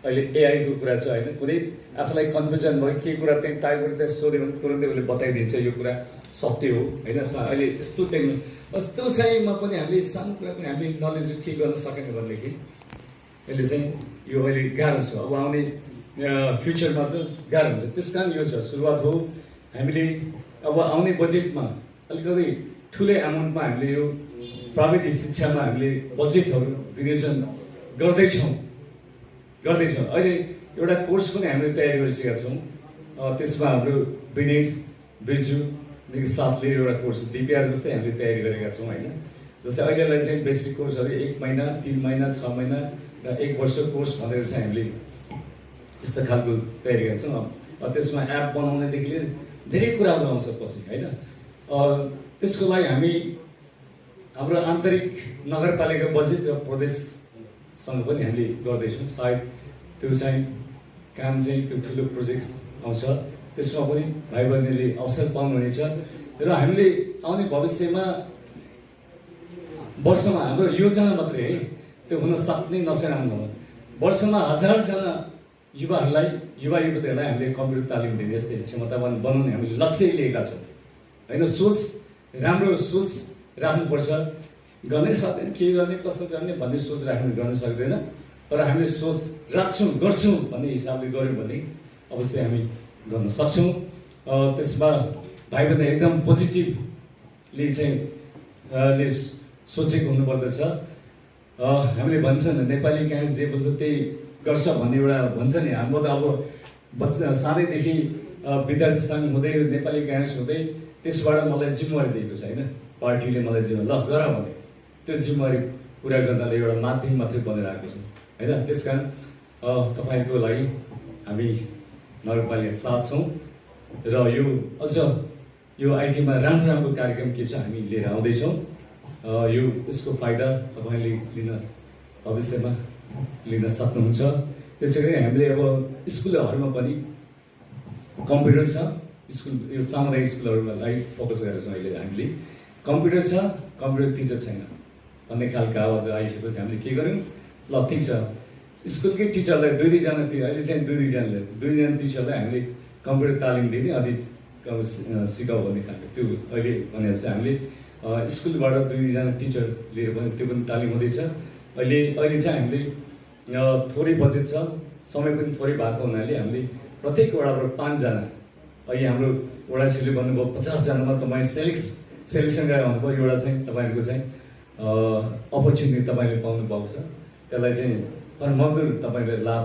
अहिले एआईको कुरा छ होइन, कुनै आफूलाई कन्फ्युजन भयो के कुरा त्यही टाइप गरेर त्यहाँ सोध्यो भने तुरन्तै उसले बताइदिन्छ यो कुरा सत्य हो होइन। अहिले यस्तो यस्तो चाहिँ म पनि हामीले सानो कुरा पनि हामीले नलेज के गर्न सकेन भनेदेखि यसले चाहिँ यो अहिले गाह्रो छ। अब आउने फ्युचरमा त गाह्रो हुन्छ। त्यस कारण यो छ सुरुवात हो। हामीले अब आउने बजेटमा अलिकति ठुलै एमाउन्टमा हामीले यो प्राविधिक शिक्षामा हामीले बजेटहरू विनियोजन गर्दैछौँ। अहिले एउटा कोर्स पनि हामीले तयारी गरिसकेका छौँ। त्यसमा हाम्रो विनेश बिर्जुदेखि साथले एउटा कोर्स डिपिआर जस्तै हामीले तयारी गरेका छौँ होइन। जस्तै अहिलेलाई चाहिँ बेसिक कोर्सहरू 1 महिना 3 महिना 6 महिना र 1 वर्ष कोर्स भनेर चाहिँ हामीले यस्तो खालको तयारी गरेका छौँ। त्यसमा एप बनाउनेदेखि लिएर धेरै कुराहरू आउँछ पछि होइन। त्यसको लागि हामी हाम्रो आन्तरिक नगरपालिका बजेट र प्रदेशसँग पनि हामीले गर्दैछौँ। सायद त्यो चाहिँ काम चाहिँ त्यो ठुलो प्रोजेक्ट आउँछ, त्यसमा पनि भाइ बहिनीले अवसर पाउनुहुनेछ। र हामीले आउने भविष्यमा वर्षमा हाम्रो योजना मात्रै है त्यो हुन सक्ने नसक्ने वर्षमा 1000जना युवाहरूलाई युवा युवतीहरूलाई हामीले कम्प्युटर तालिम दिने यस्तै क्षमतावान बनाउने हामीले लक्ष्य लिएका छौँ होइन। सोच राम्रो सोच राख्नुपर्छ। गर्नै सक्दैन के गर्ने कसो गर्ने भन्ने सोच राख्नु गर्न सक्दैन, तर हामीले सोच राख्छौँ गर्छौँ भन्ने हिसाबले गऱ्यौँ भने अवश्य हामी गर्न सक्छौँ। त्यसमा भाइ बहिनी एकदम पोजिटिभली चाहिँ सोचेको हुनुपर्दछ। हामीले भन्छन् नेपाली काहीँ जे बोल्छ त्यही गर्छ भन्ने एउटा भन्छ नि। हाम्रो त अब बच्चा सानैदेखि विद्यार्थी सङ्घ हुँदै नेपाली गायस हुँदै त्यसबाट मलाई जिम्मेवारी दिएको छ होइन। पार्टीले मलाई जिम्मेवारी ल गर भने त्यो जिम्मेवारी पुरा गर्नाले एउटा माध्यम मात्रै बनेर आएको छ होइन। त्यस कारण तपाईँको लागि हामी नगरपालिका साथ छौँ र यो अझ यो आइटीमा राम्रो कार्यक्रम के छ हामी लिएर आउँदैछौँ। यो यसको फाइदा तपाईँले भविष्यमा लिन सक्नुहुन्छ। त्यसै गरी हामीले अब स्कुलहरूमा पनि कम्प्युटर छ। स्कुल यो सामुदायिक स्कुलहरूलाई फोकस गरेर छौँ अहिले हामीले। कम्प्युटर छ, कम्प्युटर टिचर छैन भन्ने खालको आवाज आइसकेपछि हामीले के गर्यौँ, ल ठिक छ स्कुलकै टिचरलाई 2-2जना अहिले चाहिँ 2-2जना टिचरलाई हामीले कम्प्युटर तालिम दिने अलि सिकाऊ भन्ने खालको त्यो अहिले भनेर चाहिँ हामीले स्कुलबाट 2-2जना टिचर लिएर पनि त्यो पनि तालिम हुँदैछ। अहिले चाहिँ हामीले थोरै बजेट छ, समय पनि थोरै भएको हुनाले हामीले प्रत्येक वडाबाट 5जना अहिले हाम्रो वडासीले भन्नुभयो 50जनामा तपाईँ सेलेक्सन गरेर आउनुभयो। एउटा चाहिँ तपाईँहरूको चाहिँ अपर्च्युनिटी तपाईँले पाउनु भएको छ, त्यसलाई चाहिँ मजदुर तपाईँले लाभ